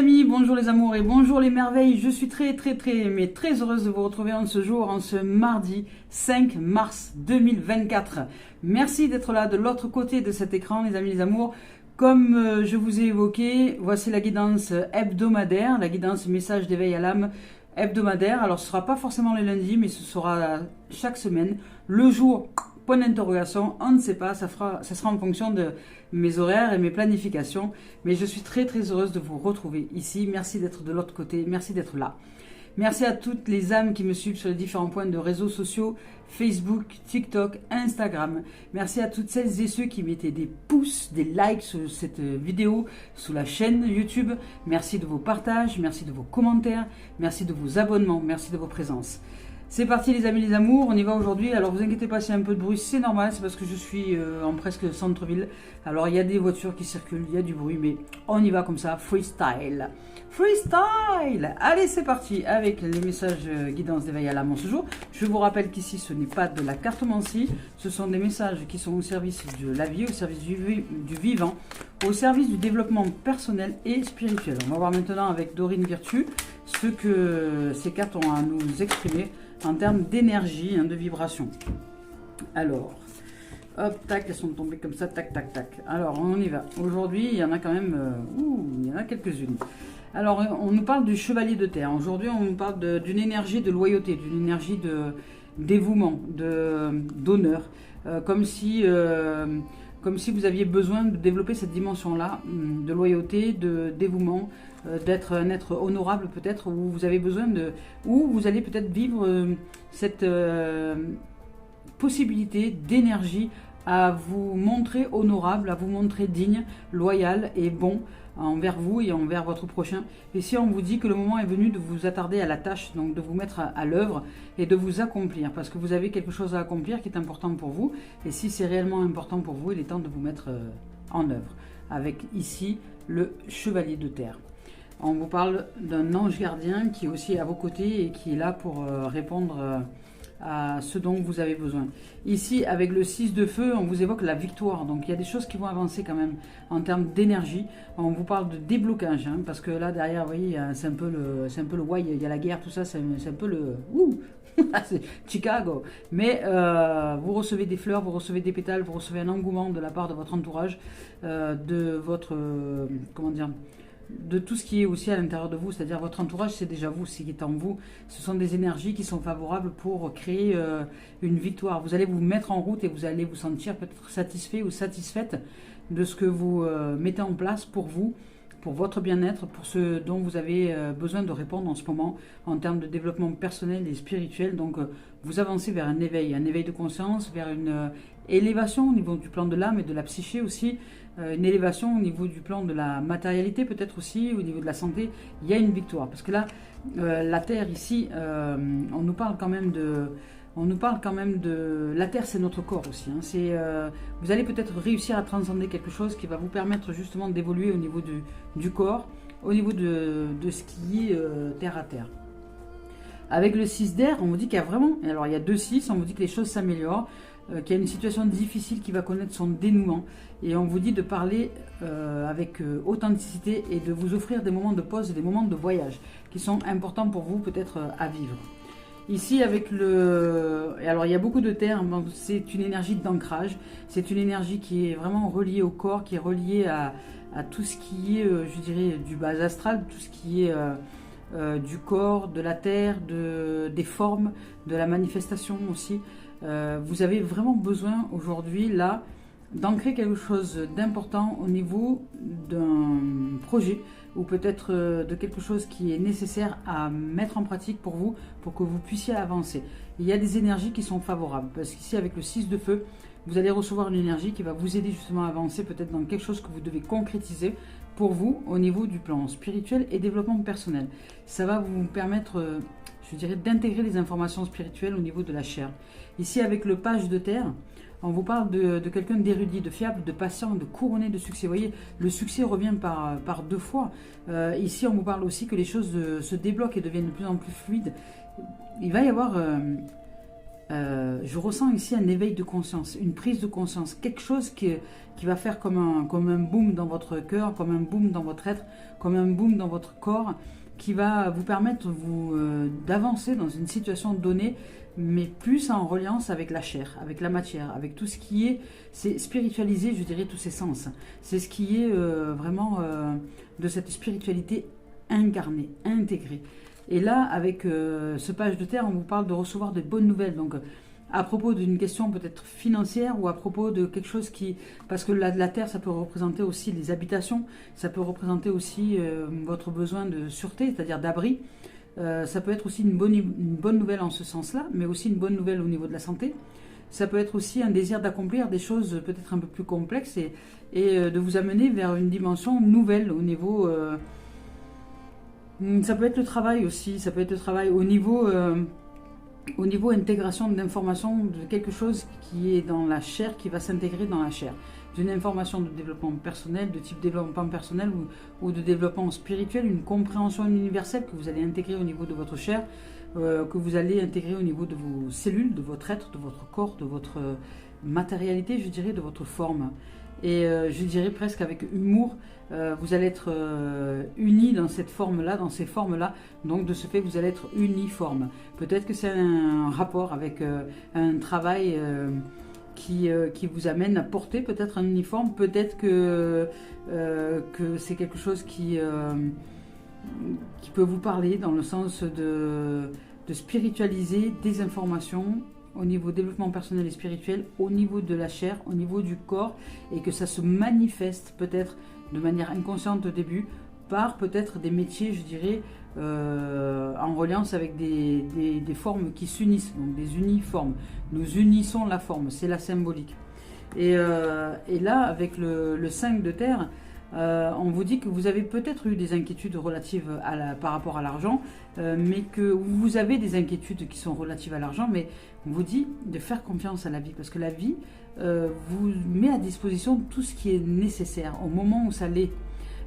amis, bonjour les amours et bonjour les merveilles. Je suis très heureuse de vous retrouver en ce jour, en ce mardi 5 mars 2024. Merci d'être là de l'autre côté de cet écran les amis, les amours. Comme je vous ai évoqué, voici la guidance hebdomadaire, la guidance message d'éveil à l'âme hebdomadaire. Alors ce ne sera pas forcément le lundi, mais ce sera chaque semaine. Le jour, point d'interrogation, on ne sait pas, ça sera en fonction de mes horaires et mes planifications. Mais je suis très heureuse de vous retrouver ici. Merci d'être de l'autre côté, merci d'être là. Merci à toutes les âmes qui me suivent sur les différents points de réseaux sociaux, Facebook, TikTok, Instagram. Merci à toutes celles et ceux qui mettaient des pouces, des likes sur cette vidéo, sous la chaîne YouTube. Merci de vos partages, merci de vos commentaires, merci de vos abonnements, merci de vos présences. C'est parti les amis, les amours, on y va aujourd'hui. Alors vous inquiétez pas s'il y a un peu de bruit, c'est normal, c'est parce que je suis en presque centre-ville. Alors il y a des voitures qui circulent, il y a du bruit, mais on y va comme ça, freestyle. Freestyle! Allez, c'est parti avec les messages guidance d'éveil à l'âme ce jour. Je vous rappelle qu'ici ce n'est pas de la cartomancie, ce sont des messages qui sont au service de la vie, au service du vivant, au service du développement personnel et spirituel. On va voir maintenant avec Dorine Virtue ce que ces cartes ont à nous exprimer en termes d'énergie, de vibration. Alors, hop, tac, elles sont tombées comme ça, tac. Alors, on y va. Aujourd'hui, il y en a quand même, il y en a quelques-unes. Alors, on nous parle du chevalier de terre. Aujourd'hui, on nous parle d'une énergie de loyauté, d'une énergie de dévouement, d'honneur. Comme si vous aviez besoin de développer cette dimension-là, de loyauté, de dévouement, d'être un être honorable peut-être, où vous avez besoin où vous allez peut-être vivre cette possibilité d'énergie à vous montrer honorable, à vous montrer digne, loyal et bon envers vous et envers votre prochain. Et si on vous dit que le moment est venu de vous attarder à la tâche, donc de vous mettre à l'œuvre et de vous accomplir, parce que vous avez quelque chose à accomplir qui est important pour vous, et si c'est réellement important pour vous, il est temps de vous mettre en œuvre. Avec ici le chevalier de terre. On vous parle d'un ange gardien qui est aussi à vos côtés et qui est là pour répondre à ce dont vous avez besoin. Ici, avec le 6 de feu, on vous évoque la victoire. Donc, il y a des choses qui vont avancer quand même en termes d'énergie. On vous parle de déblocage, parce que là, derrière, vous voyez, c'est un peu le why, il y a la guerre, tout ça, c'est un peu le... c'est Chicago. Mais vous recevez des fleurs, vous recevez des pétales, vous recevez un engouement de la part de votre entourage, de votre... de tout ce qui est aussi à l'intérieur de vous, c'est-à-dire votre entourage, c'est déjà vous, c'est qui est en vous. Ce sont des énergies qui sont favorables pour créer une victoire. Vous allez vous mettre en route et vous allez vous sentir peut-être satisfait ou satisfaite de ce que vous mettez en place pour vous, pour votre bien-être, pour ce dont vous avez besoin de répondre en ce moment en termes de développement personnel et spirituel. Donc vous avancez vers un éveil de conscience, vers une élévation au niveau du plan de l'âme et de la psyché aussi, une élévation au niveau du plan de la matérialité peut-être aussi, au niveau de la santé. Il y a une victoire, parce que là, la Terre ici, on nous parle quand même de... La Terre, c'est notre corps aussi. Vous allez peut-être réussir à transcender quelque chose qui va vous permettre justement d'évoluer au niveau du corps, au niveau de ce qui est terre à terre. Avec le 6 d'air, on vous dit qu'il y a vraiment... Alors, il y a 2-6, on vous dit que les choses s'améliorent, qu'il y a une situation difficile qui va connaître son dénouement. Et on vous dit de parler avec authenticité et de vous offrir des moments de pause et des moments de voyage qui sont importants pour vous peut-être à vivre. Ici, avec le... Alors, il y a beaucoup de terre, c'est une énergie d'ancrage, c'est une énergie qui est vraiment reliée au corps, qui est reliée à tout ce qui est, je dirais, du bas astral, tout ce qui est du corps, de la terre, des formes, de la manifestation aussi. Vous avez vraiment besoin aujourd'hui, là, d'ancrer quelque chose d'important au niveau d'un projet ou peut-être de quelque chose qui est nécessaire à mettre en pratique pour vous, pour que vous puissiez avancer. Il y a des énergies qui sont favorables, parce qu'ici avec le 6 de feu, vous allez recevoir une énergie qui va vous aider justement à avancer peut-être dans quelque chose que vous devez concrétiser pour vous au niveau du plan spirituel et développement personnel. Ça va vous permettre, je dirais, d'intégrer les informations spirituelles au niveau de la chair. Ici avec le page de terre, on vous parle de quelqu'un d'érudit, de fiable, de patient, de couronné de succès. Vous voyez, le succès revient par 2 fois. Ici, on vous parle aussi que les choses se débloquent et deviennent de plus en plus fluides. Il va y avoir je ressens ici un éveil de conscience, une prise de conscience, quelque chose qui va faire comme un boom dans votre cœur, comme un boom dans votre être, comme un boom dans votre corps, qui va vous permettre d'avancer dans une situation donnée, mais plus en reliance avec la chair, avec la matière, avec tout ce qui c'est spiritualisé, je dirais, tous ces sens. C'est ce qui est vraiment de cette spiritualité incarnée, intégrée. Et là, avec ce page de terre, on vous parle de recevoir des bonnes nouvelles. Donc, à propos d'une question peut-être financière ou à propos de quelque chose qui... Parce que la terre, ça peut représenter aussi les habitations, ça peut représenter aussi votre besoin de sûreté, c'est-à-dire d'abri. Ça peut être aussi une bonne nouvelle en ce sens-là, mais aussi une bonne nouvelle au niveau de la santé. Ça peut être aussi un désir d'accomplir des choses peut-être un peu plus complexes et de vous amener vers une dimension nouvelle au niveau... ça peut être le travail aussi, ça peut être le travail au niveau intégration d'informations, de quelque chose qui est dans la chair, qui va s'intégrer dans la chair. D'une information de développement personnel, de type développement personnel ou de développement spirituel, une compréhension universelle que vous allez intégrer au niveau de votre chair, que vous allez intégrer au niveau de vos cellules, de votre être, de votre corps, de votre matérialité, je dirais, de votre forme. Et je dirais presque avec humour, vous allez être unis dans cette forme-là, dans ces formes-là. Donc de ce fait, vous allez être uniforme. Peut-être que c'est un rapport avec un travail qui vous amène à porter peut-être un uniforme. Peut-être que c'est quelque chose qui peut vous parler dans le sens de spiritualiser des informations au niveau développement personnel et spirituel, au niveau de la chair, au niveau du corps, et que ça se manifeste peut-être de manière inconsciente au début, par peut-être des métiers, je dirais, en reliance avec des formes qui s'unissent, donc des uniformes. Nous unissons la forme, c'est la symbolique. Et là, avec le 5 de terre, on vous dit que vous avez peut-être eu des inquiétudes relatives par rapport à l'argent, mais que vous avez des inquiétudes qui sont relatives à l'argent, mais on vous dit de faire confiance à la vie, parce que la vie vous met à disposition tout ce qui est nécessaire au moment où ça l'est.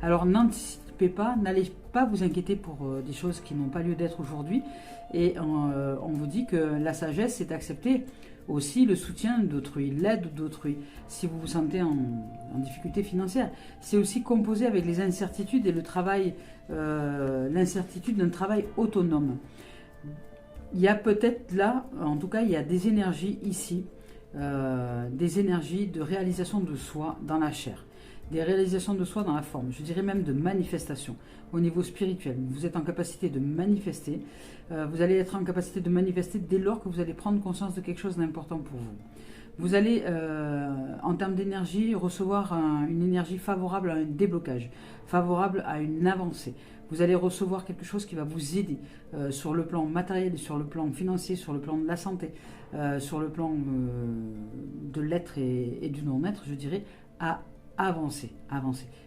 Alors n'anticipez pas, n'allez pas vous inquiéter pour des choses qui n'ont pas lieu d'être aujourd'hui, et on vous dit que la sagesse, c'est accepter aussi le soutien d'autrui, l'aide d'autrui, si vous vous sentez en difficulté financière. C'est aussi composer avec les incertitudes et le travail, l'incertitude d'un travail autonome. Il y a peut-être là, en tout cas, il y a des énergies ici, des énergies de réalisation de soi dans la chair, des réalisations de soi dans la forme, je dirais même de manifestation au niveau spirituel. Vous êtes en capacité de manifester, vous allez être en capacité de manifester dès lors que vous allez prendre conscience de quelque chose d'important pour vous. Vous allez, en termes d'énergie, recevoir une énergie favorable à un déblocage, favorable à une avancée. Vous allez recevoir quelque chose qui va vous aider sur le plan matériel, sur le plan financier, sur le plan de la santé, sur le plan de l'être et du non-être, je dirais, à avancer.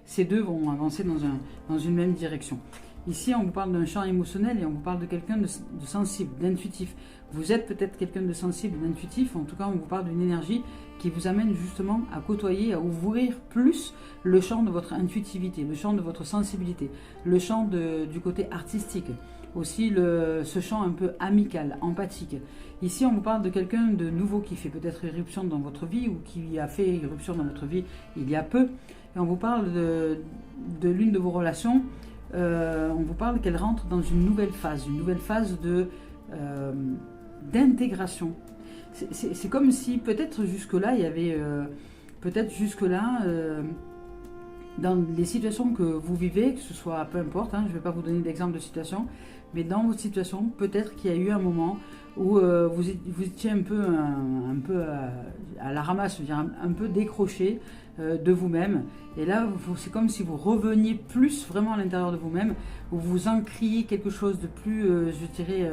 Ces deux vont avancer dans une même direction. Ici, on vous parle d'un champ émotionnel et on vous parle de quelqu'un de sensible, d'intuitif. Vous êtes peut-être quelqu'un de sensible, d'intuitif. En tout cas, on vous parle d'une énergie qui vous amène justement à côtoyer, à ouvrir plus le champ de votre intuitivité, le champ de votre sensibilité, le champ du côté artistique. Aussi ce champ un peu amical, empathique. Ici, on vous parle de quelqu'un de nouveau qui fait peut-être irruption dans votre vie ou qui a fait irruption dans votre vie il y a peu. Et on vous parle de l'une de vos relations. On vous parle qu'elle rentre dans une nouvelle phase d'intégration. C'est comme si peut-être jusque-là, il y avait dans les situations que vous vivez, que ce soit peu importe, je ne vais pas vous donner d'exemple de situation, mais dans votre situation, peut-être qu'il y a eu un moment où vous étiez un peu à la ramasse, un peu décroché de vous-même. Et là, c'est comme si vous reveniez plus vraiment à l'intérieur de vous-même, où vous encriez quelque chose de plus, je dirais,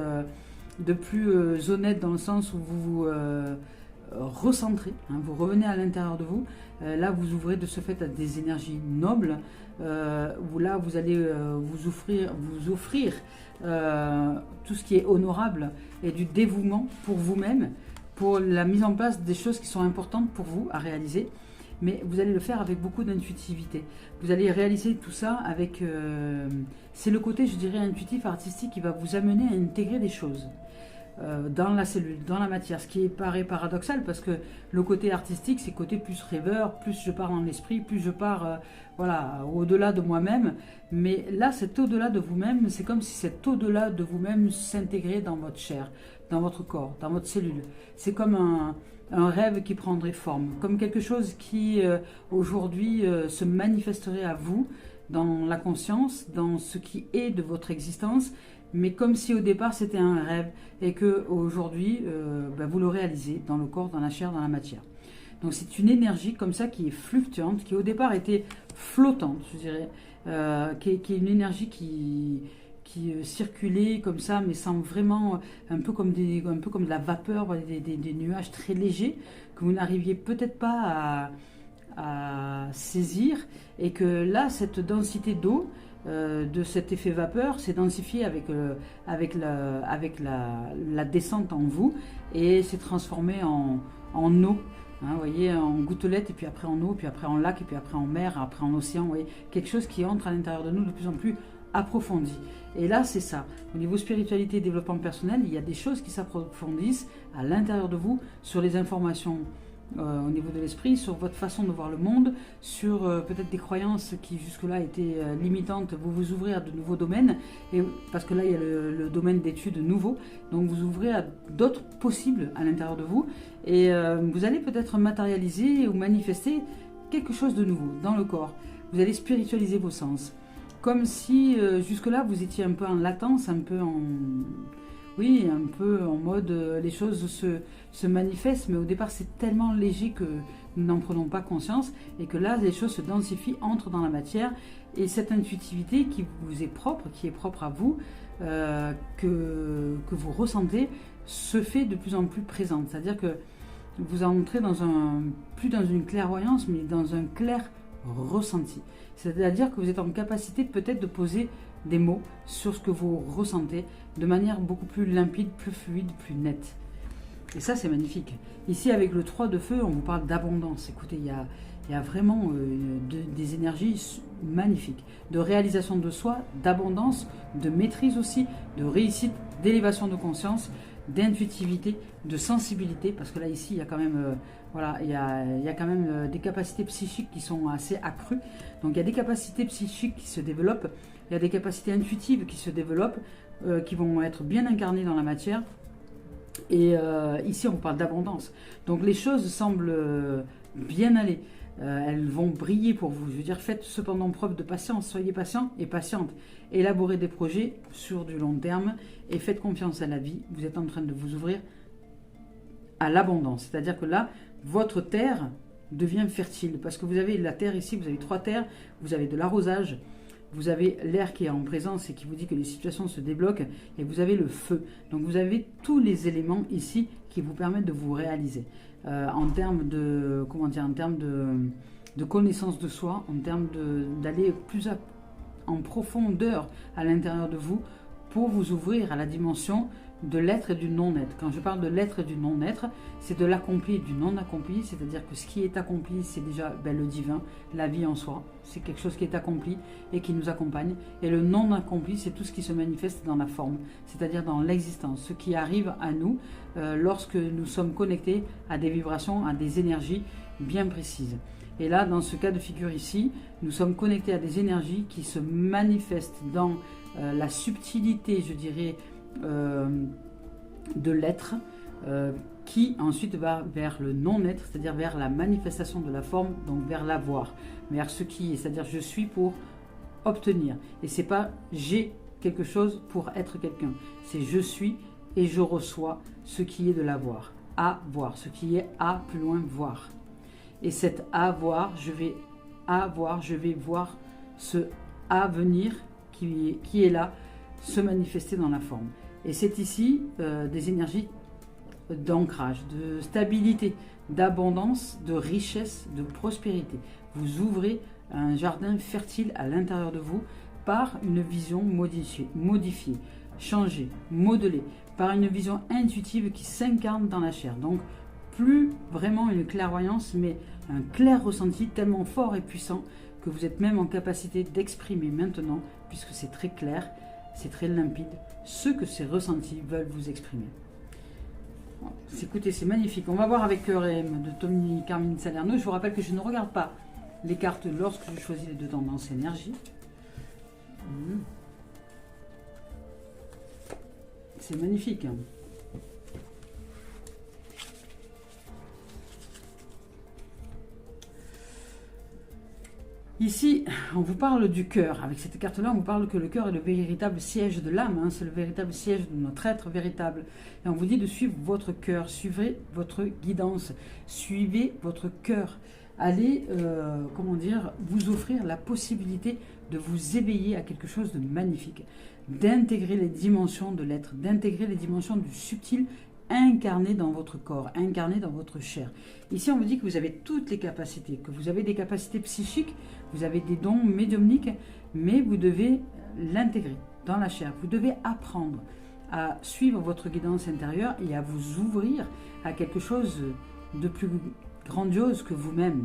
de plus honnête dans le sens où vous vous recentrez, vous revenez à l'intérieur de vous. Là, vous ouvrez de ce fait à des énergies nobles, où là, vous allez vous offrir tout ce qui est honorable et du dévouement pour vous-même, pour la mise en place des choses qui sont importantes pour vous à réaliser. Mais vous allez le faire avec beaucoup d'intuitivité. Vous allez réaliser tout ça avec... c'est le côté, je dirais, intuitif, artistique qui va vous amener à intégrer des choses. dans la cellule, dans la matière, ce qui paraît paradoxal parce que le côté artistique, c'est côté plus rêveur, plus je pars dans l'esprit, plus je pars voilà, au-delà de moi-même. Mais là, cet au-delà de vous-même, c'est comme si cet au-delà de vous-même s'intégrait dans votre chair, dans votre corps, dans votre cellule. C'est comme un rêve qui prendrait forme, comme quelque chose qui aujourd'hui se manifesterait à vous dans la conscience, dans ce qui est de votre existence, mais comme si au départ c'était un rêve et que aujourd'hui vous le réalisez dans le corps, dans la chair, dans la matière. Donc c'est une énergie comme ça qui est fluctuante, qui au départ était flottante, je dirais, qui est une énergie qui circulait comme ça, mais sans vraiment, un peu comme de la vapeur, des nuages très légers que vous n'arriviez peut-être pas à saisir, et que là cette densité d'eau de cet effet vapeur s'est densifié avec la descente en vous et s'est transformé en eau, hein, vous voyez, en gouttelettes, et puis après en eau, puis après en lac, et puis après en mer, après en océan, vous voyez, quelque chose qui entre à l'intérieur de nous de plus en plus approfondi. Et là, c'est ça. Au niveau spiritualité et développement personnel, il y a des choses qui s'approfondissent à l'intérieur de vous sur les informations au niveau de l'esprit, sur votre façon de voir le monde, sur peut-être des croyances qui jusque-là étaient limitantes. Vous ouvrez à de nouveaux domaines, et, parce que là, il y a le domaine d'études nouveau. Donc, vous ouvrez à d'autres possibles à l'intérieur de vous. Et vous allez peut-être matérialiser ou manifester quelque chose de nouveau dans le corps. Vous allez spiritualiser vos sens. Comme si jusque-là vous étiez un peu en latence, un peu en mode les choses se manifestent, mais au départ c'est tellement léger que nous n'en prenons pas conscience, et que là les choses se densifient, entrent dans la matière, et cette intuitivité qui vous est propre, qui est propre à vous, que vous ressentez, se fait de plus en plus présente. C'est-à-dire que vous entrez plus dans une clairvoyance, mais dans un clair ressenti. C'est-à-dire que vous êtes en capacité peut-être de poser des mots sur ce que vous ressentez de manière beaucoup plus limpide, plus fluide, plus nette. Et ça, c'est magnifique. Ici, avec le 3 de feu, on vous parle d'abondance. Écoutez, il y a vraiment des énergies magnifiques, de réalisation de soi, d'abondance, de maîtrise aussi, de réussite, d'élévation de conscience, d'intuitivité, de sensibilité, parce que là, ici, il y a quand même... il y a quand même des capacités psychiques qui sont assez accrues. Donc il y a des capacités psychiques qui se développent, il y a des capacités intuitives qui se développent, qui vont être bien incarnées dans la matière. Et ici, on parle d'abondance. Donc les choses semblent bien aller. Elles vont briller pour vous. Je veux dire, faites cependant preuve de patience. Soyez patient et patiente. Élaborez des projets sur du long terme et faites confiance à la vie. Vous êtes en train de vous ouvrir à l'abondance. C'est-à-dire que là, votre terre devient fertile. Parce que vous avez la terre ici, vous avez 3 terres, vous avez de l'arrosage, vous avez l'air qui est en présence et qui vous dit que les situations se débloquent, et vous avez le feu. Donc vous avez tous les éléments ici qui vous permettent de vous réaliser. En termes de, de connaissance de soi, en termes d'aller plus en profondeur à l'intérieur de vous pour vous ouvrir à la dimension de l'être et du non-être. Quand je parle de l'être et du non-être, c'est de l'accompli et du non-accompli, c'est-à-dire que ce qui est accompli, c'est déjà le divin, la vie en soi, c'est quelque chose qui est accompli et qui nous accompagne, et le non-accompli, c'est tout ce qui se manifeste dans la forme, c'est-à-dire dans l'existence, ce qui arrive à nous lorsque nous sommes connectés à des vibrations, à des énergies bien précises. Et là, dans ce cas de figure ici, nous sommes connectés à des énergies qui se manifestent dans la subtilité, je dirais, de l'être, qui ensuite va vers le non-être, c'est-à-dire vers la manifestation de la forme, donc vers l'avoir, vers ce qui est, c'est-à-dire je suis pour obtenir. Et c'est pas j'ai quelque chose pour être quelqu'un, c'est je suis et je reçois ce qui est de l'avoir, à voir, ce qui est à plus loin voir. Et cet avoir, je vais voir ce à venir qui est là, se manifester dans la forme. Et c'est ici des énergies d'ancrage, de stabilité, d'abondance, de richesse, de prospérité. Vous ouvrez un jardin fertile à l'intérieur de vous par une vision modifiée, changée, modelée, par une vision intuitive qui s'incarne dans la chair. Donc, plus vraiment une clairvoyance, mais un clair ressenti tellement fort et puissant que vous êtes même en capacité d'exprimer maintenant, puisque c'est très clair, c'est très limpide, ce que ces ressentis veulent vous exprimer. Écoutez, c'est magnifique. On va voir avec RM de Tommy Carmine Salerno. Je vous rappelle que je ne regarde pas les cartes lorsque je choisis les deux tendances énergie. C'est magnifique. Ici, on vous parle du cœur. Avec cette carte-là, on vous parle que le cœur est le véritable siège de l'âme. Hein, c'est le véritable siège de notre être véritable. Et on vous dit de suivre votre cœur. Suivez votre guidance. Suivez votre cœur. Allez, comment dire, vous offrir la possibilité de vous éveiller à quelque chose de magnifique. D'intégrer les dimensions de l'être. D'intégrer les dimensions du subtil incarné dans votre corps, incarné dans votre chair. Ici, on vous dit que vous avez toutes les capacités, que vous avez des capacités psychiques, vous avez des dons médiumniques, mais vous devez l'intégrer dans la chair. Vous devez apprendre à suivre votre guidance intérieure et à vous ouvrir à quelque chose de plus grandiose que vous-même.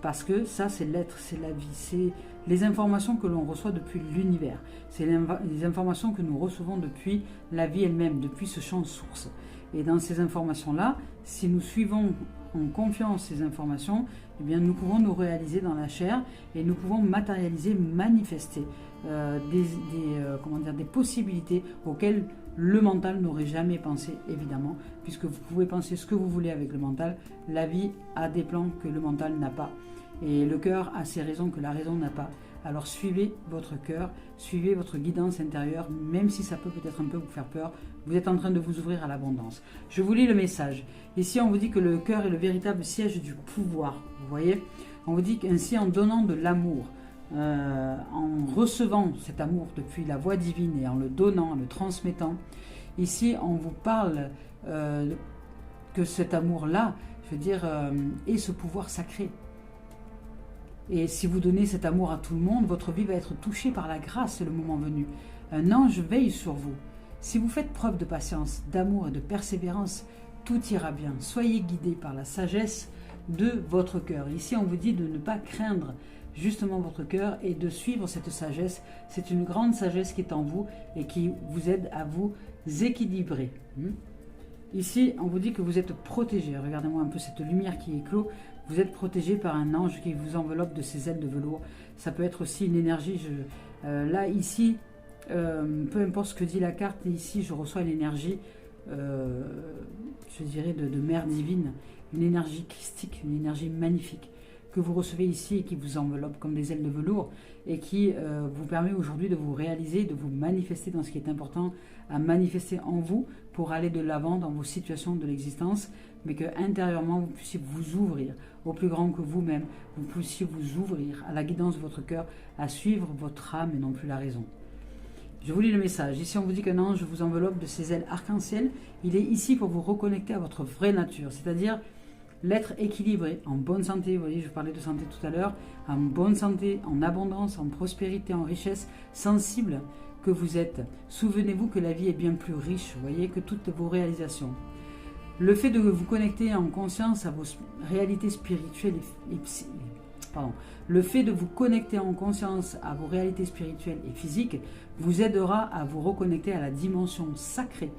Parce que ça, c'est l'être, c'est la vie, c'est les informations que l'on reçoit depuis l'univers. C'est les informations que nous recevons depuis la vie elle-même, depuis ce champ source. Et dans ces informations-là, si nous suivons en confiance ces informations, eh bien nous pouvons nous réaliser dans la chair et nous pouvons matérialiser, manifester des possibilités auxquelles le mental n'aurait jamais pensé, évidemment, puisque vous pouvez penser ce que vous voulez avec le mental. La vie a des plans que le mental n'a pas. Et le cœur a ses raisons que la raison n'a pas. Alors suivez votre cœur, suivez votre guidance intérieure, même si ça peut peut-être un peu vous faire peur. Vous êtes en train de vous ouvrir à l'abondance. Je vous lis le message. Ici, on vous dit que le cœur est le véritable siège du pouvoir. Vous voyez, on vous dit qu'ainsi, en donnant de l'amour, en recevant cet amour depuis la voix divine et en le donnant, en le transmettant, ici, on vous parle que cet amour-là, je veux dire, est ce pouvoir sacré. Et si vous donnez cet amour à tout le monde, votre vie va être touchée par la grâce le moment venu. Un ange veille sur vous. Si vous faites preuve de patience, d'amour et de persévérance, tout ira bien. Soyez guidés par la sagesse de votre cœur. Ici, on vous dit de ne pas craindre justement votre cœur et de suivre cette sagesse. C'est une grande sagesse qui est en vous et qui vous aide à vous équilibrer. Ici, on vous dit que vous êtes protégé. Regardez-moi un peu cette lumière qui éclot. Vous êtes protégé par un ange qui vous enveloppe de ses ailes de velours. Ça peut être aussi une énergie. Là, ici, peu importe ce que dit la carte, ici, je reçois l'énergie, je dirais, de mère divine. Une énergie christique, une énergie magnifique que vous recevez ici et qui vous enveloppe comme des ailes de velours et qui vous permet aujourd'hui de vous réaliser, de vous manifester dans ce qui est important à manifester en vous pour aller de l'avant dans vos situations de l'existence, mais que intérieurement vous puissiez vous ouvrir au plus grand que vous-même, vous puissiez vous ouvrir à la guidance de votre cœur, à suivre votre âme et non plus la raison. Je vous lis le message. Ici, on vous dit qu'un ange vous enveloppe de ses ailes arc-en-ciel. Il est ici pour vous reconnecter à votre vraie nature, c'est-à-dire l'être équilibré, en bonne santé. Vous voyez, je parlais de santé tout à l'heure, en bonne santé, en abondance, en prospérité, en richesse, sensible que vous êtes. Souvenez-vous que la vie est bien plus riche, vous voyez, que toutes vos réalisations. Le fait de vous connecter en conscience à vos réalités spirituelles le fait de vous connecter en conscience à vos réalités spirituelles et physiques vous aidera à vous reconnecter à la dimension sacrée,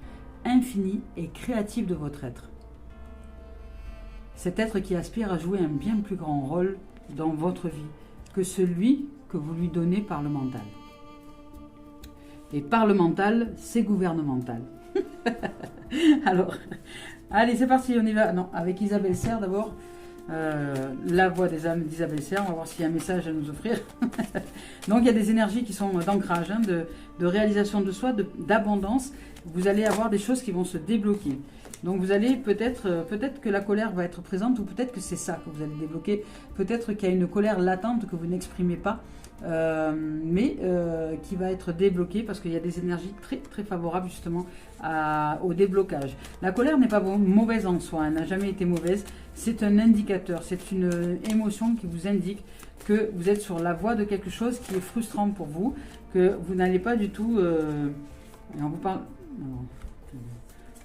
infinie et créative de votre être. Cet être qui aspire à jouer un bien plus grand rôle dans votre vie que celui que vous lui donnez par le mental. Et par le mental, c'est gouvernemental. Alors, allez, c'est parti, on y va. Non, avec Isabelle Serre d'abord. La voix des âmes d'Isabelle Serre. On va voir s'il y a un message à nous offrir. Donc, il y a des énergies qui sont d'ancrage, hein, de réalisation de soi, d'abondance. Vous allez avoir des choses qui vont se débloquer. Donc vous allez peut-être que la colère va être présente ou peut-être que c'est ça que vous allez débloquer. Peut-être qu'il y a une colère latente que vous n'exprimez pas, mais qui va être débloquée parce qu'il y a des énergies très très favorables justement au déblocage. La colère n'est pas mauvaise en soi, elle n'a jamais été mauvaise. C'est un indicateur, c'est une émotion qui vous indique que vous êtes sur la voie de quelque chose qui est frustrant pour vous, que vous n'allez pas du tout... et on vous parle... Non.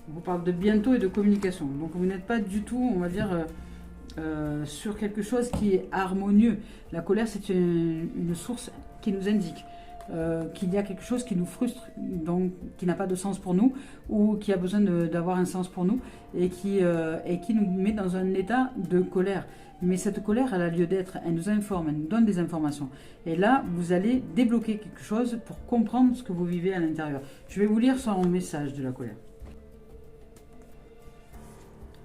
On vous parle de bientôt et de communication. Donc vous n'êtes pas du tout, on va dire, sur quelque chose qui est harmonieux. La colère, c'est une source qui nous indique qu'il y a quelque chose qui nous frustre, donc qui n'a pas de sens pour nous, ou qui a besoin d'avoir un sens pour nous, et qui nous met dans un état de colère. Mais cette colère, elle a lieu d'être, elle nous informe, elle nous donne des informations. Et là, vous allez débloquer quelque chose pour comprendre ce que vous vivez à l'intérieur. Je vais vous lire son message de la colère.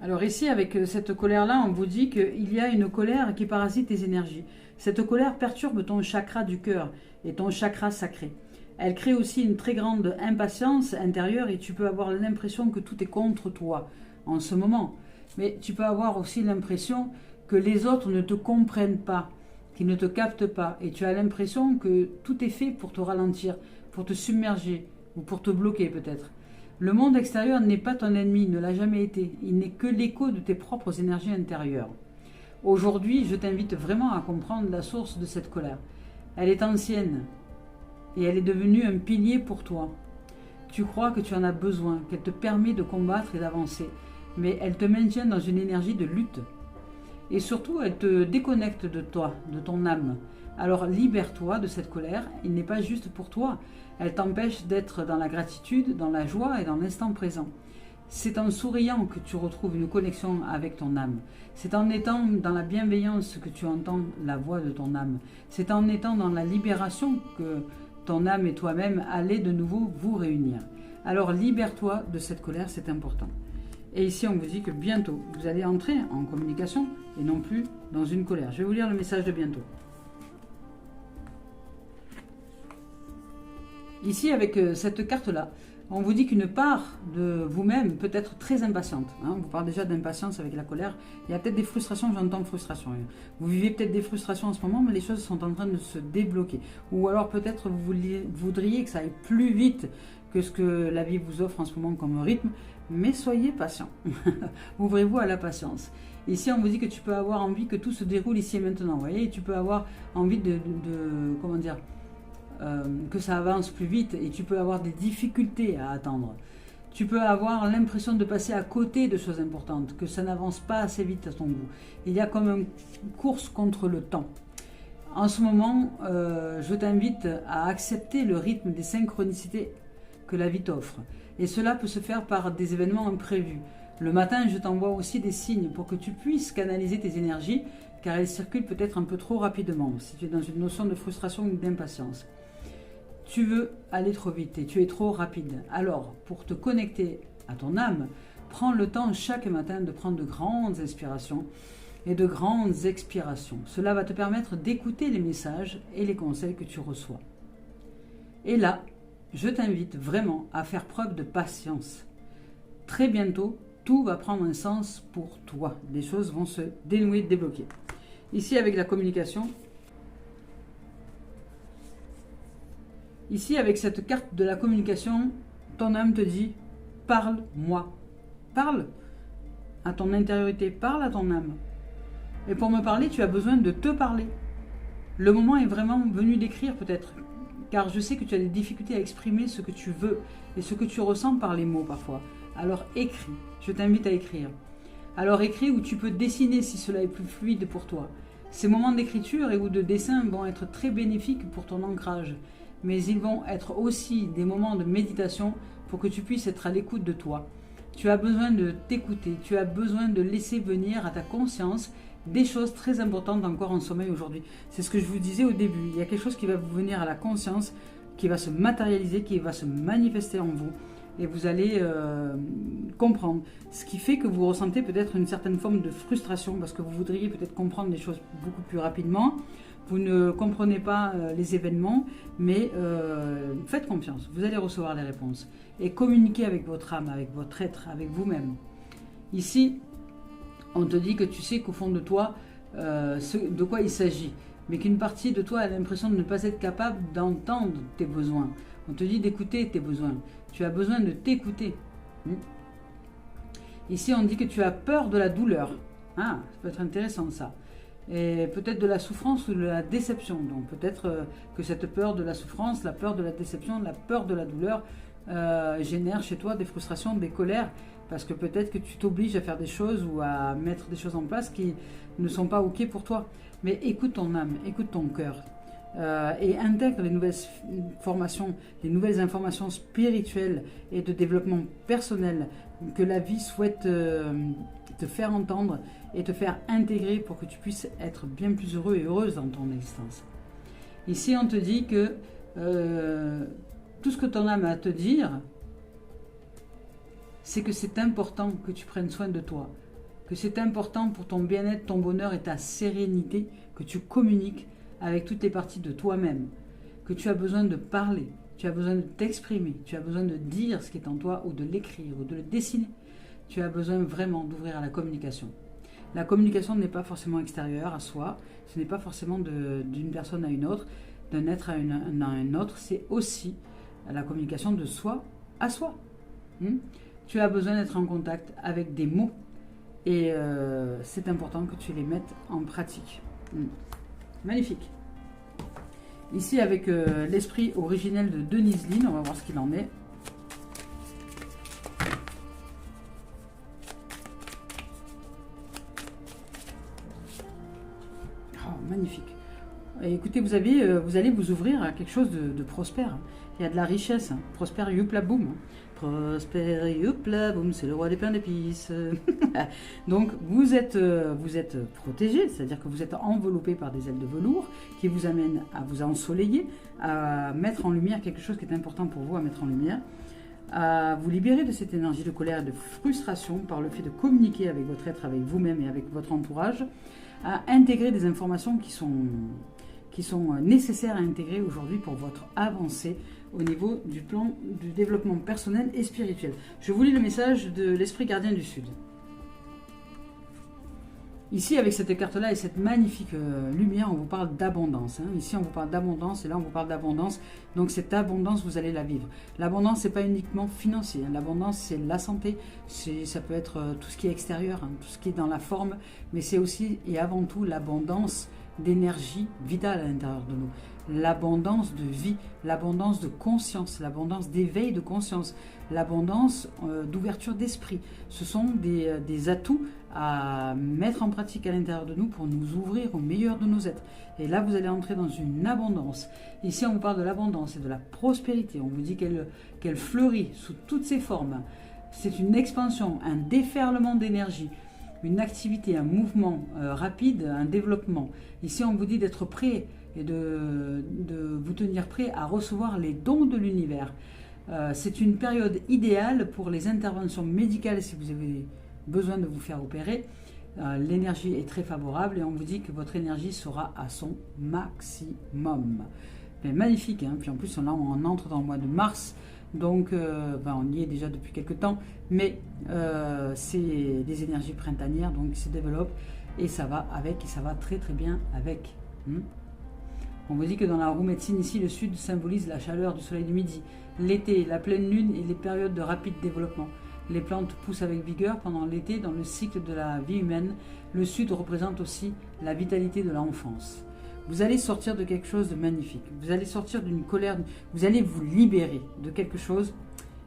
Alors ici, avec cette colère-là, on vous dit qu'il y a une colère qui parasite tes énergies. Cette colère perturbe ton chakra du cœur et ton chakra sacré. Elle crée aussi une très grande impatience intérieure et tu peux avoir l'impression que tout est contre toi en ce moment. Mais tu peux avoir aussi l'impression que les autres ne te comprennent pas, qu'ils ne te captent pas. Et tu as l'impression que tout est fait pour te ralentir, pour te submerger ou pour te bloquer peut-être. Le monde extérieur n'est pas ton ennemi, ne l'a jamais été. Il n'est que l'écho de tes propres énergies intérieures. Aujourd'hui, je t'invite vraiment à comprendre la source de cette colère. Elle est ancienne et elle est devenue un pilier pour toi. Tu crois que tu en as besoin, qu'elle te permet de combattre et d'avancer, mais elle te maintient dans une énergie de lutte. Et surtout, elle te déconnecte de toi, de ton âme. Alors libère-toi de cette colère, il n'est pas juste pour toi. Elle t'empêche d'être dans la gratitude, dans la joie et dans l'instant présent. C'est en souriant que tu retrouves une connexion avec ton âme. C'est en étant dans la bienveillance que tu entends la voix de ton âme. C'est en étant dans la libération que ton âme et toi-même allez de nouveau vous réunir. Alors libère-toi de cette colère, c'est important. Et ici, on vous dit que bientôt, vous allez entrer en communication et non plus dans une colère. Je vais vous lire le message de bientôt. Ici, avec cette carte-là, on vous dit qu'une part de vous-même peut être très impatiente. On vous parle déjà d'impatience avec la colère. Il y a peut-être des frustrations, j'entends frustration. Vous vivez peut-être des frustrations en ce moment, mais les choses sont en train de se débloquer. Ou alors peut-être vous voudriez que ça aille plus vite que ce que la vie vous offre en ce moment comme rythme. Mais soyez patient. Ouvrez-vous à la patience. Ici, on vous dit que tu peux avoir envie que tout se déroule ici et maintenant. Vous voyez, tu peux avoir envie comment dire, que ça avance plus vite et tu peux avoir des difficultés à attendre. Tu peux avoir l'impression de passer à côté de choses importantes, que ça n'avance pas assez vite à ton goût. Il y a comme une course contre le temps. En ce moment, je t'invite à accepter le rythme des synchronicités que la vie t'offre. Et cela peut se faire par des événements imprévus. Le matin, je t'envoie aussi des signes pour que tu puisses canaliser tes énergies, car elles circulent peut-être un peu trop rapidement, si tu es dans une notion de frustration ou d'impatience. Tu veux aller trop vite et tu es trop rapide. Alors, pour te connecter à ton âme, prends le temps chaque matin de prendre de grandes inspirations et de grandes expirations. Cela va te permettre d'écouter les messages et les conseils que tu reçois. Et là, je t'invite vraiment à faire preuve de patience. Très bientôt, tout va prendre un sens pour toi. Les choses vont se dénouer, débloquer. Ici, avec la communication, ici, avec cette carte de la communication, ton âme te dit « Parle-moi ». Parle à ton intériorité, parle à ton âme. Et pour me parler, tu as besoin de te parler. Le moment est vraiment venu d'écrire peut-être, car je sais que tu as des difficultés à exprimer ce que tu veux et ce que tu ressens par les mots parfois. Alors écris, je t'invite à écrire. Alors écris où tu peux dessiner si cela est plus fluide pour toi. Ces moments d'écriture et ou de dessin vont être très bénéfiques pour ton ancrage, mais ils vont être aussi des moments de méditation pour que tu puisses être à l'écoute de toi. Tu as besoin de t'écouter, tu as besoin de laisser venir à ta conscience des choses très importantes encore en sommeil aujourd'hui. C'est ce que je vous disais au début, il y a quelque chose qui va vous venir à la conscience, qui va se matérialiser, qui va se manifester en vous. Et vous allez comprendre. Ce qui fait que vous ressentez peut-être une certaine forme de frustration parce que vous voudriez peut-être comprendre les choses beaucoup plus rapidement. Vous ne comprenez pas les événements, mais faites confiance. Vous allez recevoir les réponses. Et communiquez avec votre âme, avec votre être, avec vous-même. Ici, on te dit que tu sais qu'au fond de toi, de quoi il s'agit. Mais qu'une partie de toi a l'impression de ne pas être capable d'entendre tes besoins. On te dit d'écouter tes besoins. Tu as besoin de t'écouter. Ici, on dit que tu as peur de la douleur. Ah, ça peut être intéressant ça. Et peut-être de la souffrance ou de la déception. Donc peut-être que cette peur de la souffrance, la peur de la déception, la peur de la douleur génère chez toi des frustrations, des colères. Parce que peut-être que tu t'obliges à faire des choses ou à mettre des choses en place qui ne sont pas OK pour toi. Mais écoute ton âme, écoute ton cœur. et intègre les nouvelles formations, les nouvelles informations spirituelles et de développement personnel que la vie souhaite te faire entendre et te faire intégrer pour que tu puisses être bien plus heureux et heureuse dans ton existence. Ici, on te dit que tout ce que ton âme a à te dire, c'est que c'est important que tu prennes soin de toi, que c'est important pour ton bien-être, ton bonheur et ta sérénité, que tu communiques avec toutes les parties de toi-même, que tu as besoin de parler, tu as besoin de t'exprimer, tu as besoin de dire ce qui est en toi ou de l'écrire ou de le dessiner. Tu as besoin vraiment d'ouvrir à la communication. La communication n'est pas forcément extérieure à soi, ce n'est pas forcément d'une personne à une autre, d'un être à un autre, c'est aussi la communication de soi à soi. Tu as besoin d'être en contact avec des mots et c'est important que tu les mettes en pratique. Magnifique. Ici avec l'esprit originel de Denise Lynn, on va voir ce qu'il en est. Oh, magnifique. Et écoutez, vous allez vous ouvrir à quelque chose de prospère. Il y a de la richesse. Prosper, youpla, boum. Prosper, youpla, boum. C'est le roi des pains d'épices. Donc, vous êtes protégé, c'est-à-dire que vous êtes enveloppé par des ailes de velours qui vous amènent à vous ensoleiller, à mettre en lumière quelque chose qui est important pour vous à mettre en lumière, à vous libérer de cette énergie de colère et de frustration par le fait de communiquer avec votre être, avec vous-même et avec votre entourage, à intégrer des informations qui sont nécessaires à intégrer aujourd'hui pour votre avancée au niveau du plan du développement personnel et spirituel. Je vous lis le message de l'Esprit Gardien du Sud. Ici, avec cette carte-là et cette magnifique lumière, on vous parle d'abondance. Ici, on vous parle d'abondance et là, on vous parle d'abondance. Donc, cette abondance, vous allez la vivre. L'abondance, ce n'est pas uniquement financier. L'abondance, c'est la santé. Ça peut être tout ce qui est extérieur, tout ce qui est dans la forme. Mais c'est aussi et avant tout l'abondance d'énergie vitale à l'intérieur de nous. L'abondance de vie, l'abondance de conscience, l'abondance d'éveil de conscience, l'abondance d'ouverture d'esprit. Ce sont des atouts à mettre en pratique à l'intérieur de nous pour nous ouvrir au meilleur de nos êtres. Et là, vous allez entrer dans une abondance. Ici, on vous parle de l'abondance et de la prospérité. On vous dit qu'elle fleurit sous toutes ses formes. C'est une expansion, un déferlement d'énergie, une activité, un mouvement rapide, un développement. Ici, on vous dit d'être prêt et de vous tenir prêt à recevoir les dons de l'univers. C'est une période idéale pour les interventions médicales si vous avez besoin de vous faire opérer. L'énergie est très favorable et on vous dit que votre énergie sera à son maximum. Mais magnifique, hein. Puis en plus on entre dans le mois de mars, donc on y est déjà depuis quelques temps, mais c'est des énergies printanières, donc ils se développent et ça va avec, et ça va très très bien avec. On vous dit que dans la roue médecine ici, le sud symbolise la chaleur du soleil du midi, l'été, la pleine lune et les périodes de rapide développement. Les plantes poussent avec vigueur pendant l'été dans le cycle de la vie humaine. Le sud représente aussi la vitalité de l'enfance. Vous allez sortir de quelque chose de magnifique. Vous allez sortir d'une colère. Vous allez vous libérer de quelque chose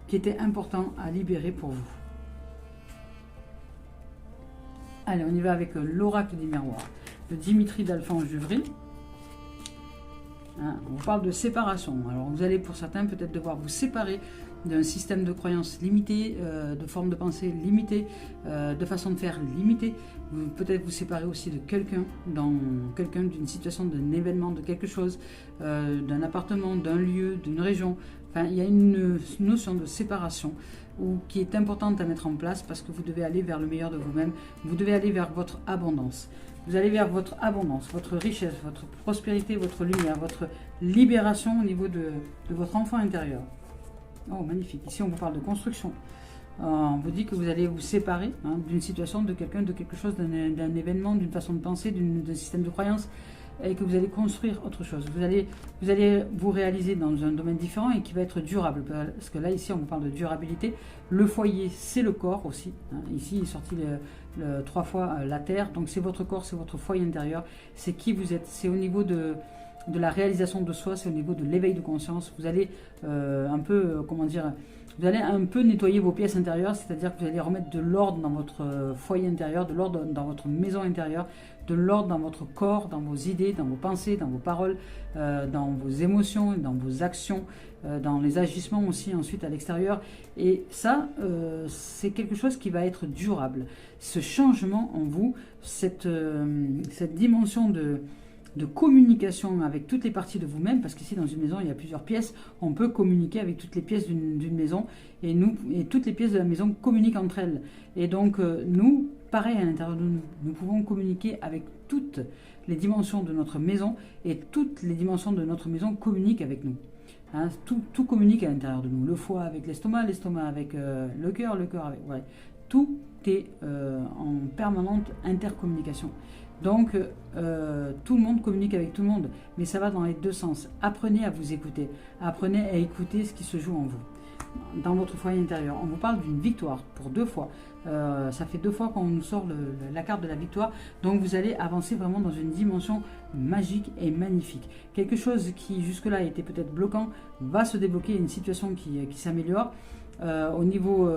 qui était important à libérer pour vous. Allez, on y va avec l'oracle des miroirs de Dimitri d'Alphonse-Juvry. On parle de séparation. Alors vous allez pour certains peut-être devoir vous séparer d'un système de croyances limité, de formes de pensée limitées, de façon de faire limitée. Peut-être vous séparer aussi de quelqu'un, d'une situation, d'un événement, de quelque chose, d'un appartement, d'un lieu, d'une région. Enfin, il y a une notion de séparation qui est importante à mettre en place parce que vous devez aller vers le meilleur de vous-même. Vous devez aller vers votre abondance. Vous allez vers votre abondance, votre richesse, votre prospérité, votre lumière, votre libération au niveau de votre enfant intérieur. Oh, magnifique. Ici, on vous parle de construction. On vous dit que vous allez vous séparer d'une situation, de quelqu'un, de quelque chose, d'un événement, d'une façon de penser, d'un système de croyance, et que vous allez construire autre chose. Vous allez vous réaliser dans un domaine différent et qui va être durable. Parce que là, ici, on vous parle de durabilité. Le foyer, c'est le corps aussi. Ici, il est sorti 3 fois la terre. Donc, c'est votre corps, c'est votre foyer intérieur. C'est qui vous êtes. C'est au niveau de la réalisation de soi, c'est au niveau de l'éveil de conscience. Vous allez Vous allez un peu nettoyer vos pièces intérieures, c'est-à-dire que vous allez remettre de l'ordre dans votre foyer intérieur, de l'ordre dans votre maison intérieure, de l'ordre dans votre corps, dans vos idées, dans vos pensées, dans vos paroles, dans vos émotions, dans vos actions, dans les agissements aussi ensuite à l'extérieur. Et ça, c'est quelque chose qui va être durable. Ce changement en vous, cette dimension de communication avec toutes les parties de vous-même, parce qu'ici dans une maison il y a plusieurs pièces, on peut communiquer avec toutes les pièces d'une maison, et toutes les pièces de la maison communiquent entre elles. Et donc nous, pareil à l'intérieur de nous, nous pouvons communiquer avec toutes les dimensions de notre maison, et toutes les dimensions de notre maison communiquent avec nous. Hein, tout communique à l'intérieur de nous, le foie avec l'estomac, l'estomac avec le cœur avec... Ouais. Tout est en permanente intercommunication. Donc, tout le monde communique avec tout le monde, mais ça va dans les deux sens. Apprenez à vous écouter, apprenez à écouter ce qui se joue en vous, dans votre foyer intérieur. On vous parle d'une victoire pour 2 fois. Ça fait 2 fois qu'on nous sort la carte de la victoire. Donc, vous allez avancer vraiment dans une dimension magique et magnifique. Quelque chose qui jusque-là était peut-être bloquant va se débloquer, une situation qui s'améliore. Au niveau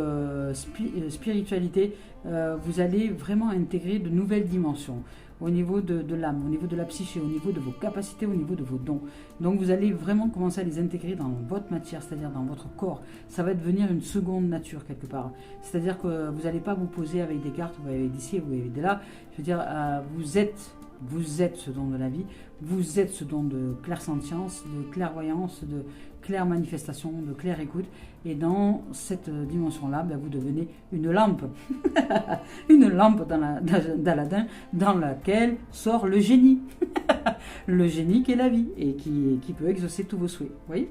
spiritualité, vous allez vraiment intégrer de nouvelles dimensions au niveau de l'âme, au niveau de la psyché, au niveau de vos capacités, au niveau de vos dons. Donc vous allez vraiment commencer à les intégrer dans votre matière, c'est-à-dire dans votre corps. Ça va devenir une seconde nature quelque part. C'est-à-dire que vous n'allez pas vous poser avec des cartes, vous avez d'ici, vous avez de là. Je veux dire, vous êtes ce don de la vie, vous êtes ce don de clairsentience, de clairvoyance, de claire manifestation, de claire écoute. Et dans cette dimension-là, ben, vous devenez une lampe. Une lampe d'Aladin dans laquelle sort le génie. Le génie qui est la vie et qui peut exaucer tous vos souhaits. Vous voyez?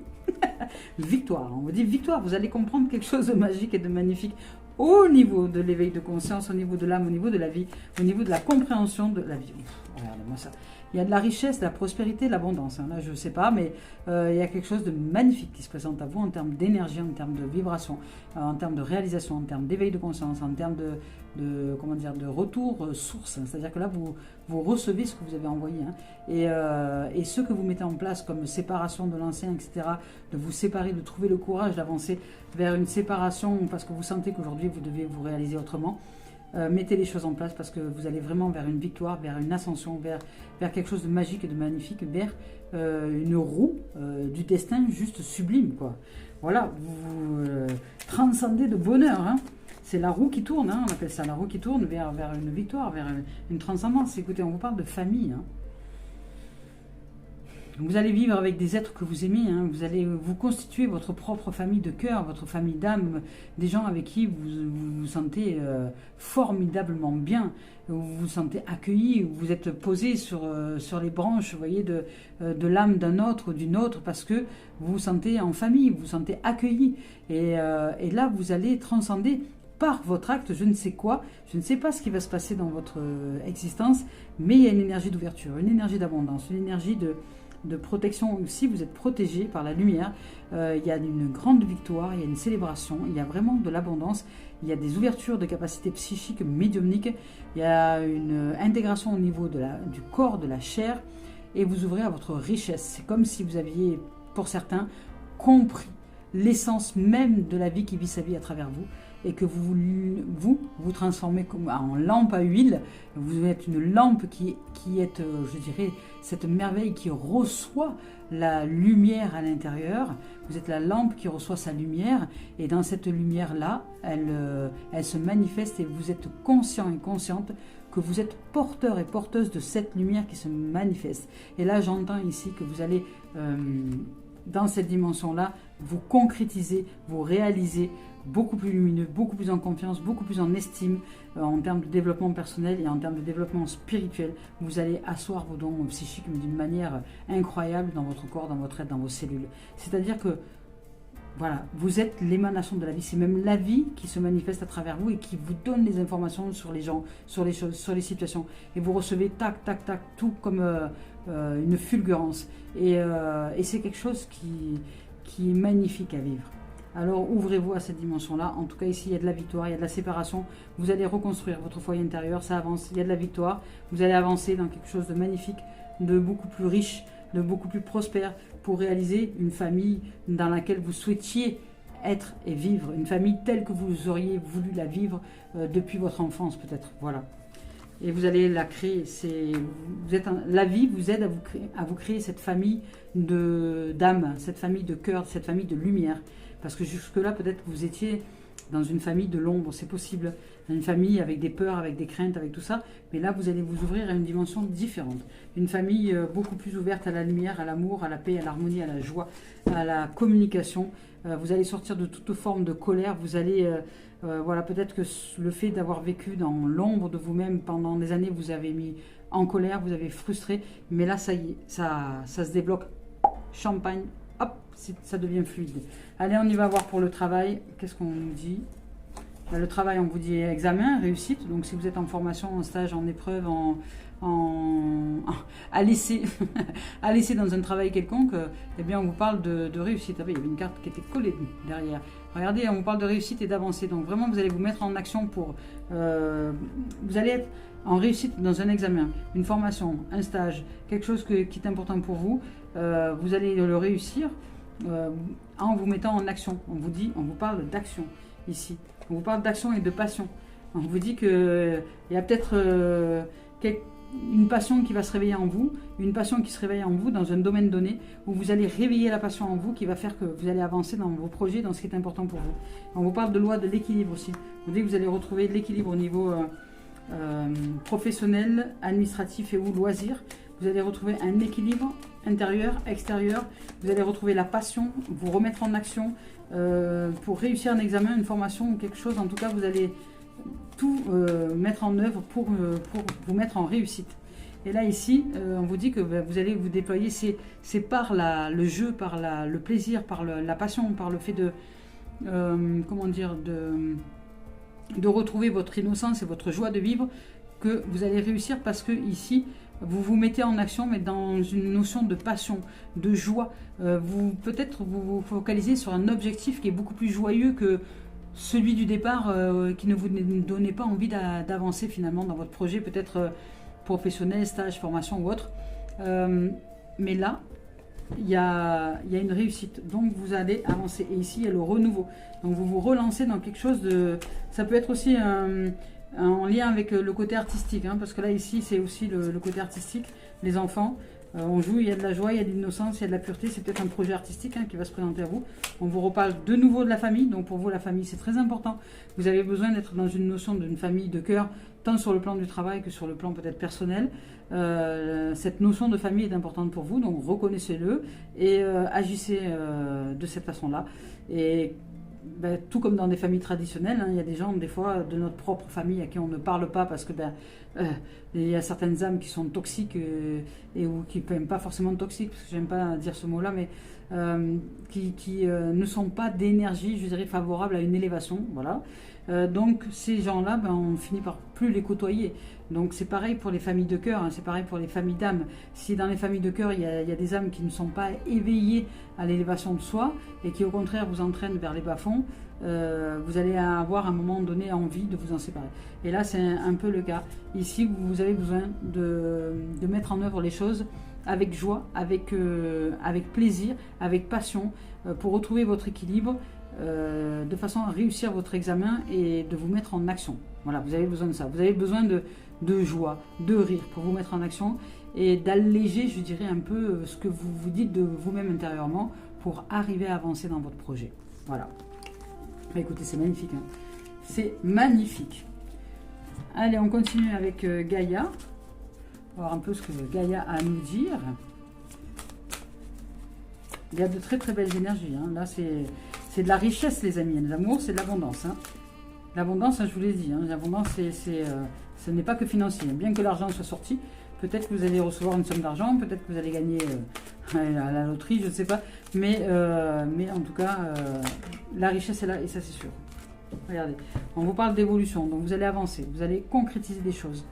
Victoire, on vous dit victoire, vous allez comprendre quelque chose de magique et de magnifique au niveau de l'éveil de conscience, au niveau de l'âme, au niveau de la vie, au niveau de la compréhension de la vie. Regardez-moi ça. Il y a de la richesse, de la prospérité, de l'abondance. Là, je ne sais pas, mais il y a quelque chose de magnifique qui se présente à vous en termes d'énergie, en termes de vibration, en termes de réalisation, en termes d'éveil de conscience, en termes de retour source. C'est-à-dire que là, vous recevez ce que vous avez envoyé. Hein. Et ce que vous mettez en place comme séparation de l'ancien, etc., de vous séparer, de trouver le courage d'avancer vers une séparation parce que vous sentez qu'aujourd'hui, vous devez vous réaliser autrement. Mettez les choses en place parce que vous allez vraiment vers une victoire, vers une ascension, vers quelque chose de magique et de magnifique, vers une roue du destin juste sublime, quoi. Voilà, vous transcendez de bonheur, hein. C'est la roue qui tourne, hein, on appelle ça la roue qui tourne vers une victoire, vers une transcendance. Écoutez, on vous parle de famille, hein. Vous allez vivre avec des êtres que vous aimez, hein. Vous allez vous constituer votre propre famille de cœur, votre famille d'âme, des gens avec qui vous vous sentez formidablement bien, vous vous sentez accueilli, vous êtes posé sur les branches, vous voyez, de l'âme d'un autre ou d'une autre, parce que vous vous sentez en famille, vous vous sentez accueilli. Et là, vous allez transcender par votre acte, je ne sais quoi, je ne sais pas ce qui va se passer dans votre existence, mais il y a une énergie d'ouverture, une énergie d'abondance, une énergie de protection aussi, vous êtes protégé par la lumière, il y a une grande victoire, il y a une célébration, il y a vraiment de l'abondance, il y a des ouvertures de capacités psychiques, médiumniques, il y a une intégration au niveau du corps, de la chair, et vous ouvrez à votre richesse. C'est comme si vous aviez, pour certains, compris l'essence même de la vie qui vit sa vie à travers vous, et que vous transformez en lampe à huile. Vous êtes une lampe qui est, je dirais, cette merveille qui reçoit la lumière à l'intérieur. Vous êtes la lampe qui reçoit sa lumière, et dans cette lumière-là, elle se manifeste, et vous êtes conscient et consciente que vous êtes porteur et porteuse de cette lumière qui se manifeste. Et là, j'entends ici que vous allez... dans cette dimension-là, vous concrétisez, vous réalisez beaucoup plus lumineux, beaucoup plus en confiance, beaucoup plus en estime, en termes de développement personnel et en termes de développement spirituel. Vous allez asseoir vos dons psychiques d'une manière incroyable dans votre corps, dans votre être, dans vos cellules. C'est-à-dire que, voilà, vous êtes l'émanation de la vie. C'est même la vie qui se manifeste à travers vous et qui vous donne les informations sur les gens, sur les choses, sur les situations. Et vous recevez tac, tac, tac, tout comme une fulgurance. Et c'est quelque chose qui est magnifique à vivre. Alors ouvrez-vous à cette dimension-là. En tout cas ici il y a de la victoire, il y a de la séparation. Vous allez reconstruire votre foyer intérieur, ça avance, il y a de la victoire. Vous allez avancer dans quelque chose de magnifique, de beaucoup plus riche, de beaucoup plus prospère, pour réaliser une famille dans laquelle vous souhaitiez être et vivre, une famille telle que vous auriez voulu la vivre depuis votre enfance peut-être, voilà. Et vous allez la créer, la vie vous aide à vous créer cette famille d'âme, cette famille de cœur, cette famille de lumière, parce que jusque-là peut-être que vous étiez dans une famille de l'ombre, c'est possible, une famille avec des peurs, avec des craintes, avec tout ça, mais là vous allez vous ouvrir à une dimension différente, une famille beaucoup plus ouverte à la lumière, à l'amour, à la paix, à l'harmonie, à la joie, à la communication. Vous allez sortir de toute forme de colère, vous allez, voilà, peut-être que le fait d'avoir vécu dans l'ombre de vous-même pendant des années, vous avez mis en colère, vous avez frustré, mais là ça y est, ça se débloque, champagne, hop, ça devient fluide. Allez, on y va voir pour le travail. Qu'est-ce qu'on nous dit? Le travail, on vous dit examen, réussite. Donc, si vous êtes en formation, en stage, en épreuve, à laisser dans un travail quelconque, eh bien, on vous parle de réussite. Ah ben, il y avait une carte qui était collée derrière. Regardez, on vous parle de réussite et d'avancer. Donc, vraiment, vous allez vous mettre en action pour... vous allez être en réussite dans un examen, une formation, un stage, quelque chose qui est important pour vous. Vous allez le réussir en vous mettant en action. On vous parle d'action ici. On vous parle d'action et de passion. On vous dit qu'il y a peut-être une passion qui va se réveiller en vous, une passion qui se réveille en vous dans un domaine donné, où vous allez réveiller la passion en vous qui va faire que vous allez avancer dans vos projets, dans ce qui est important pour vous. On vous parle de loi de l'équilibre aussi. On dit que vous allez retrouver l'équilibre au niveau professionnel, administratif et ou loisir. Vous allez retrouver un équilibre intérieur, extérieur. Vous allez retrouver la passion, vous remettre en action pour réussir un examen, une formation ou quelque chose. En tout cas, vous allez tout mettre en œuvre pour vous mettre en réussite. Et là, ici, on vous dit que vous allez vous déployer. C'est par le jeu, par le plaisir, par la passion, par le fait de... comment dire, de retrouver votre innocence et votre joie de vivre, que vous allez réussir, parce que ici vous vous mettez en action, mais dans une notion de passion, de joie. Peut-être vous focalisez sur un objectif qui est beaucoup plus joyeux que celui du départ, qui ne vous donnait pas envie d'avancer finalement dans votre projet, peut-être professionnel, stage, formation ou autre. Mais là, il y a une réussite, donc vous allez avancer. Et ici, il y a le renouveau. Donc vous vous relancez dans quelque chose de... Ça peut être aussi en lien avec le côté artistique, hein, parce que là, ici, c'est aussi le côté artistique. Les enfants, on joue, il y a de la joie, il y a de l'innocence, il y a de la pureté. C'est peut-être un projet artistique, hein, qui va se présenter à vous. On vous reparle de nouveau de la famille. Donc pour vous, la famille, c'est très important. Vous avez besoin d'être dans une notion d'une famille de cœur, tant sur le plan du travail que sur le plan peut-être personnel. Cette notion de famille est importante pour vous, donc reconnaissez-le et agissez de cette façon-là. Et tout comme dans des familles traditionnelles, hein, il y a des gens, des fois, de notre propre famille à qui on ne parle pas parce que il y a certaines âmes qui sont toxiques ou qui n'aiment pas forcément toxiques, parce que j'aime pas dire ce mot-là, mais qui ne sont pas d'énergie, je dirais, favorable à une élévation, voilà. Donc ces gens-là, on finit par plus les côtoyer. Donc c'est pareil pour les familles de cœur, hein, c'est pareil pour les familles d'âmes. Si dans les familles de cœur, il y a des âmes qui ne sont pas éveillées à l'élévation de soi et qui au contraire vous entraînent vers les bas-fonds, vous allez avoir à un moment donné envie de vous en séparer. Et là c'est un peu le cas. Ici vous avez besoin de mettre en œuvre les choses avec joie, avec plaisir, avec passion, pour retrouver votre équilibre, de façon à réussir votre examen et de vous mettre en action. Voilà, vous avez besoin de ça. Vous avez besoin de joie, de rire pour vous mettre en action et d'alléger, je dirais, un peu ce que vous vous dites de vous-même intérieurement pour arriver à avancer dans votre projet. Voilà. Écoutez, c'est magnifique, hein. C'est magnifique. Allez, on continue avec Gaïa. On va voir un peu ce que Gaïa a à nous dire. Il y a de très très belles énergies, hein. Là, c'est de la richesse, les amis. L'amour, c'est de l'abondance, hein. L'abondance, je vous l'ai dit, hein, l'abondance, ce n'est pas que financier. Bien que l'argent soit sorti, peut-être que vous allez recevoir une somme d'argent, peut-être que vous allez gagner à la loterie, je ne sais pas. Mais en tout cas, la richesse est là et ça, c'est sûr. Regardez, on vous parle d'évolution, donc vous allez avancer, vous allez concrétiser des choses.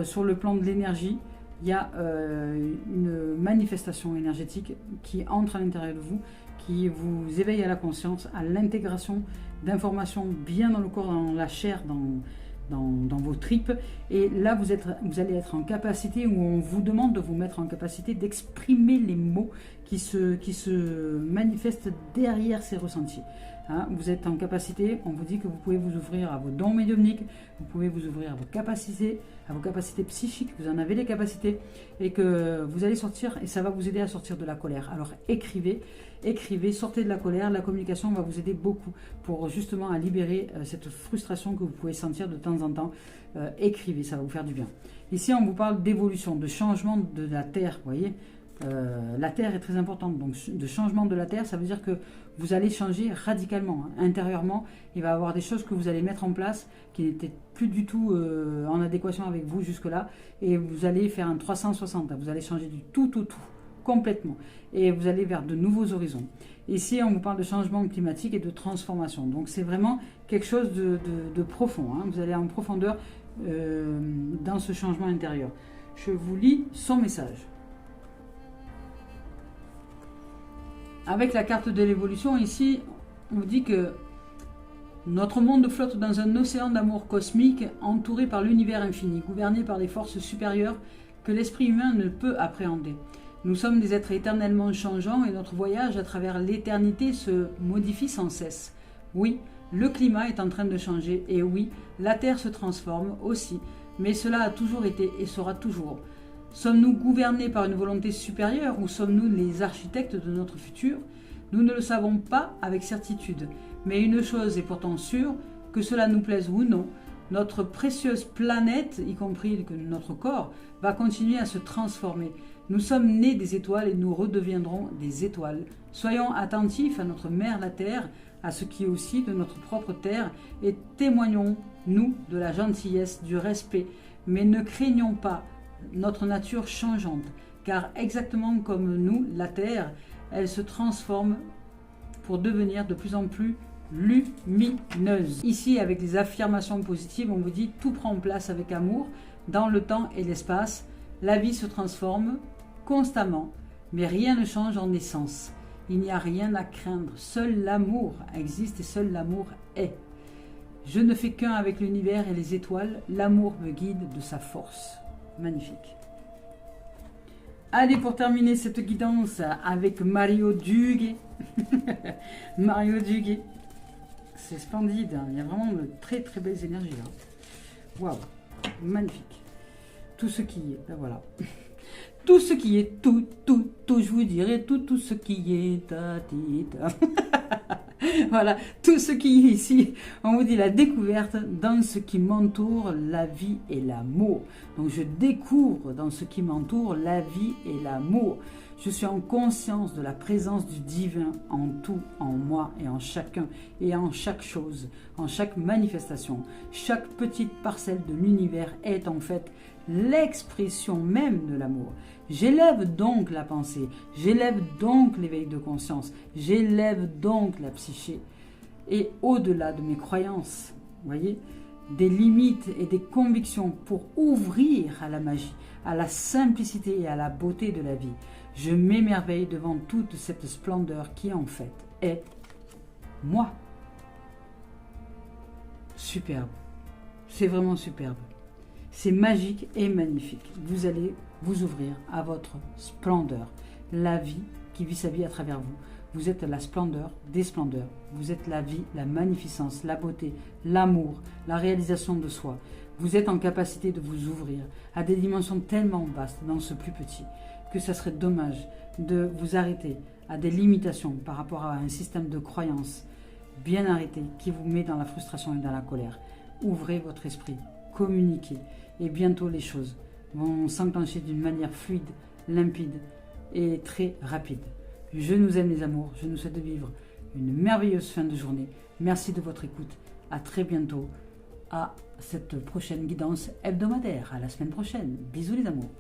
Sur le plan de l'énergie, il y a une manifestation énergétique qui entre à l'intérieur de vous, qui vous éveille à la conscience, à l'intégration d'informations bien dans le corps, dans la chair, dans vos tripes. Et là, vous allez être en capacité, ou on vous demande de vous mettre en capacité d'exprimer les mots qui se manifestent derrière ces ressentis. Hein, vous êtes en capacité, on vous dit que vous pouvez vous ouvrir à vos dons médiumniques, vous pouvez vous ouvrir à vos capacités psychiques, vous en avez les capacités, et que vous allez sortir, et ça va vous aider à sortir de la colère. Alors écrivez, sortez de la colère, la communication va vous aider beaucoup pour justement à libérer cette frustration que vous pouvez sentir de temps en temps. Écrivez, ça va vous faire du bien. Ici, on vous parle d'évolution, de changement de la Terre, vous voyez. La Terre est très importante, donc de changement de la Terre, ça veut dire que vous allez changer radicalement. Hein. Intérieurement, il va y avoir des choses que vous allez mettre en place qui n'étaient plus du tout en adéquation avec vous jusque-là, et vous allez faire un 360, hein. Vous allez changer du tout, complètement, et vous allez vers de nouveaux horizons. Ici, on vous parle de changement climatique et de transformation, donc c'est vraiment quelque chose de profond, hein. Vous allez en profondeur dans ce changement intérieur. Je vous lis son message. Avec la carte de l'évolution, ici, on vous dit que notre monde flotte dans un océan d'amour cosmique, entouré par l'univers infini, gouverné par des forces supérieures que l'esprit humain ne peut appréhender. Nous sommes des êtres éternellement changeants et notre voyage à travers l'éternité se modifie sans cesse. Oui, le climat est en train de changer et oui, la Terre se transforme aussi, mais cela a toujours été et sera toujours. Sommes-nous gouvernés par une volonté supérieure ou sommes-nous les architectes de notre futur? Nous ne le savons pas avec certitude, mais une chose est pourtant sûre, que cela nous plaise ou non, notre précieuse planète, y compris notre corps, va continuer à se transformer. Nous sommes nés des étoiles et nous redeviendrons des étoiles. Soyons attentifs à notre mère la Terre, à ce qui est aussi de notre propre terre, et témoignons-nous de la gentillesse, du respect, mais ne craignons pas notre nature changeante, car exactement comme nous, la Terre, elle se transforme pour devenir de plus en plus lumineuse. Ici, avec les affirmations positives, on vous dit tout prend place avec amour, dans le temps et l'espace. La vie se transforme constamment, mais rien ne change en essence. Il n'y a rien à craindre. Seul l'amour existe et seul l'amour est. Je ne fais qu'un avec l'univers et les étoiles. L'amour me guide de sa force. Magnifique. Allez, pour terminer cette guidance avec Mario Duguay. Mario Duguay. C'est splendide. Hein. Il y a vraiment de très très belles énergies là. Waouh. Magnifique. Tout ce qui est. Ben voilà. Tout ce qui est. Tout. Je vous dirai tout ce qui est. Voilà, tout ce qui est ici, on vous dit la découverte dans ce qui m'entoure, la vie et l'amour. Donc je découvre dans ce qui m'entoure la vie et l'amour. Je suis en conscience de la présence du divin en tout, en moi et en chacun, et en chaque chose, en chaque manifestation. Chaque petite parcelle de l'univers est en fait l'expression même de l'amour. J'élève donc la pensée, j'élève donc l'éveil de conscience, j'élève donc la psyché. Et au-delà de mes croyances, vous voyez, des limites et des convictions pour ouvrir à la magie, à la simplicité et à la beauté de la vie, je m'émerveille devant toute cette splendeur qui en fait est moi. Superbe, c'est vraiment superbe. C'est magique et magnifique. Vous allez vous ouvrir à votre splendeur. La vie qui vit sa vie à travers vous. Vous êtes la splendeur des splendeurs. Vous êtes la vie, la magnificence, la beauté, l'amour, la réalisation de soi. Vous êtes en capacité de vous ouvrir à des dimensions tellement vastes dans ce plus petit que ça serait dommage de vous arrêter à des limitations par rapport à un système de croyances bien arrêté qui vous met dans la frustration et dans la colère. Ouvrez votre esprit, communiquez. Et bientôt les choses vont s'enclencher d'une manière fluide, limpide et très rapide. Je nous aime les amours, je nous souhaite de vivre une merveilleuse fin de journée. Merci de votre écoute. À très bientôt à cette prochaine guidance hebdomadaire. À la semaine prochaine. Bisous les amours.